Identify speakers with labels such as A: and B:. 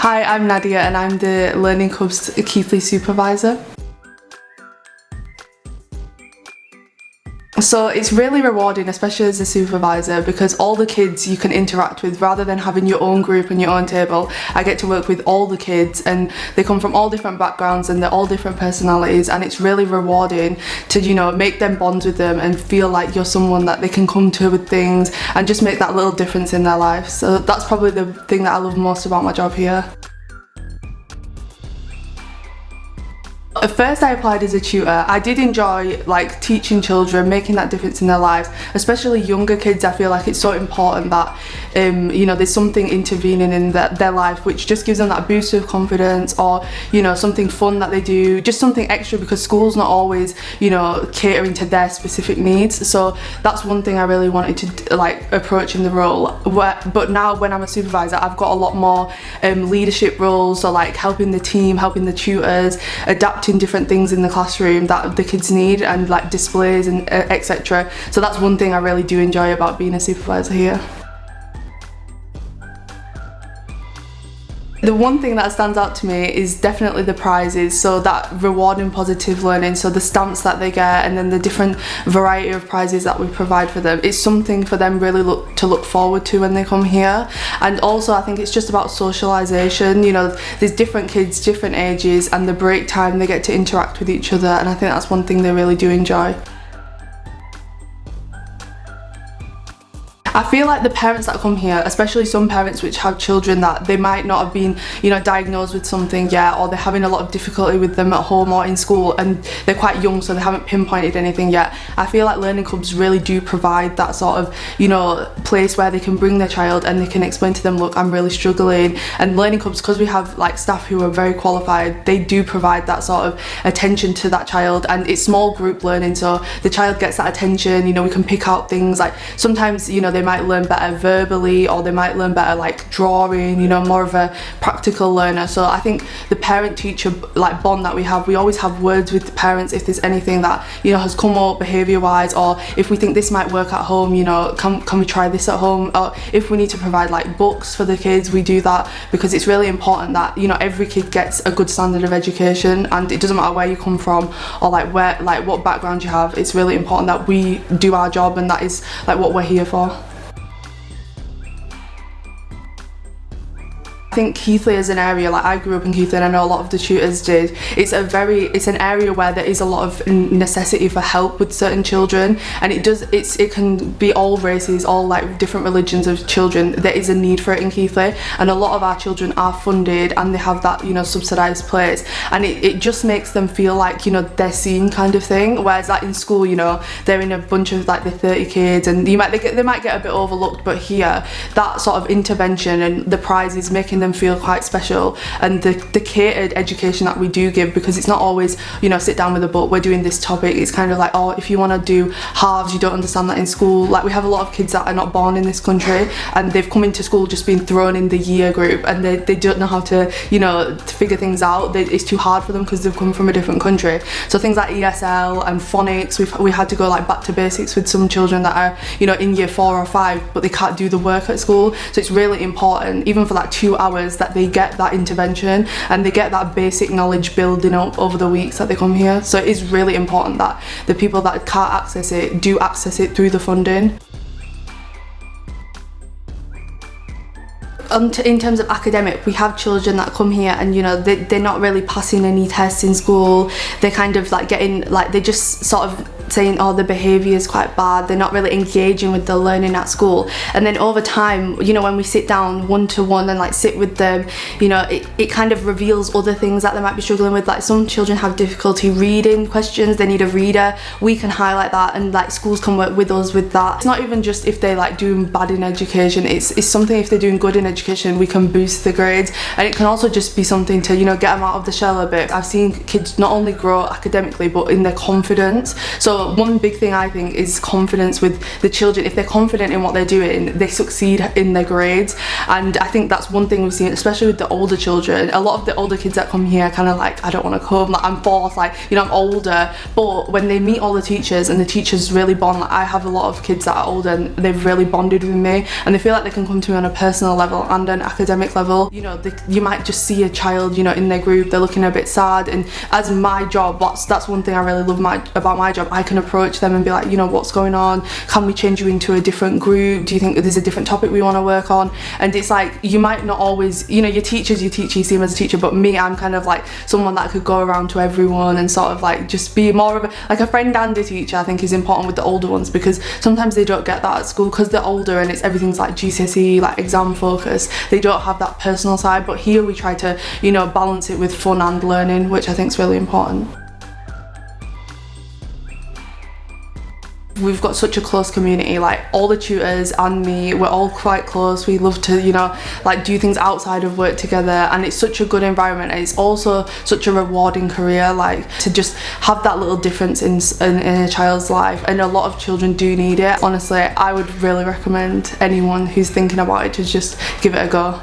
A: Hi, I'm Nadia and I'm the Learning Hub's Keighley Supervisor. So it's really rewarding, especially as a supervisor, because all the kids you can interact with rather than having your own group and your own table. I get to work with all the kids and they come from all different backgrounds and they're all different personalities, and it's really rewarding to, make them bonds with them and feel like you're someone that they can come to with things and just make that little difference in their life. So that's probably the thing that I love most about my job here. At first I applied as a tutor. I did enjoy teaching children, making that difference in their lives, especially younger kids. I feel like it's so important that there's something intervening in their life which just gives them that boost of confidence, or something fun that they do, just something extra, because school's not always catering to their specific needs. So that's one thing I really wanted to approach in the role. But now when I'm a supervisor, I've got a lot more leadership roles, so helping the team, helping the tutors, adapting different things in the classroom that the kids need, and displays and etc. So that's one thing I really do enjoy about being a supervisor here. The one thing that stands out to me is definitely the prizes, so that rewarding positive learning, so the stamps that they get and then the different variety of prizes that we provide for them. It's something for them really to look forward to when they come here. And also I think it's just about socialisation. There's different kids, different ages, and the break time they get to interact with each other, and I think that's one thing they really do enjoy. I feel like the parents that come here, especially some parents which have children that they might not have been, diagnosed with something yet, or they're having a lot of difficulty with them at home or in school, and they're quite young, so they haven't pinpointed anything yet. I feel like learning clubs really do provide that sort of, place where they can bring their child and they can explain to them, look, I'm really struggling. And learning clubs, because we have staff who are very qualified, they do provide that sort of attention to that child, and it's small group learning, so the child gets that attention. We can pick out things sometimes, they might learn better verbally, or they might learn better drawing, more of a practical learner. So I think the parent-teacher bond that we always have words with the parents if there's anything that has come up behaviour-wise, or if we think this might work at home, can we try this at home, or if we need to provide books for the kids, we do that, because it's really important that every kid gets a good standard of education, and it doesn't matter where you come from or what background you have. It's really important that we do our job, and that is what we're here for. I think Keighley is an area, I grew up in Keighley and I know a lot of the tutors did. It's an area where there is a lot of necessity for help with certain children, and it can be all races, all different religions of children. There is a need for it in Keighley, and a lot of our children are funded and they have that subsidised place, and it just makes them feel like they're seen, kind of thing. Whereas in school, they're in a bunch of the 30 kids, and they might get a bit overlooked, but here that sort of intervention and the prizes making them feel quite special, and the catered education that we do give, because it's not always sit down with a book, we're doing this topic. It's kind of oh, if you want to do halves, you don't understand that in school. We have a lot of kids that are not born in this country, and they've come into school just being thrown in the year group, and they don't know how to to figure things out. It's too hard for them because they've come from a different country. So things like ESL and phonics, we had to go back to basics with some children that are in year 4 or 5, but they can't do the work at school. So it's really important, even for 2 hours, that they get that intervention and they get that basic knowledge building up over the weeks that they come here. So it is really important that the people that can't access it do access it through the funding. In terms of academic, we have children that come here and they're not really passing any tests in school. They're kind of getting they just sort of saying, oh, the behaviour is quite bad. They're not really engaging with the learning at school. And then over time, when we sit down one-to-one and sit with them, it kind of reveals other things that they might be struggling with. Some children have difficulty reading questions, they need a reader. We can highlight that, and schools can work with us with that. It's not even just if they're doing bad in education, it's something if they're doing good in education, we can boost the grades. And it can also just be something to get them out of the shell a bit. I've seen kids not only grow academically but in their confidence. So So one big thing I think is confidence with the children. If they're confident in what they're doing, they succeed in their grades. And I think that's one thing we've seen, especially with the older children. A lot of the older kids that come here kind of like, I don't want to come, like I'm forced, like, you know, I'm older. But when they meet all the teachers and the teachers really bond, like I have a lot of kids that are older and they've really bonded with me, and they feel like they can come to me on a personal level and an academic level. You know, you might just see a child, you know, in their group, they're looking a bit sad, and as my job, that's one thing I really love about my job. I can approach them and be like, you know, what's going on? Can we change you into a different group? Do you think that there's a different topic we want to work on? And it's like, you might not always, you know, your teachers, you see them as a teacher, but me, I'm kind of like someone that could go around to everyone and sort of like just be more of like a friend and a teacher. I think is important with the older ones, because sometimes they don't get that at school because they're older and everything's like GCSE, like exam focus. They don't have that personal side, but here we try to, you know, balance it with fun and learning, which I think is really important. We've got such a close community, like all the tutors and me, we're all quite close. We love to, you know, like do things outside of work together, and it's such a good environment. And it's also such a rewarding career, like to just have that little difference in a child's life, and a lot of children do need it. Honestly, I would really recommend anyone who's thinking about it to just give it a go.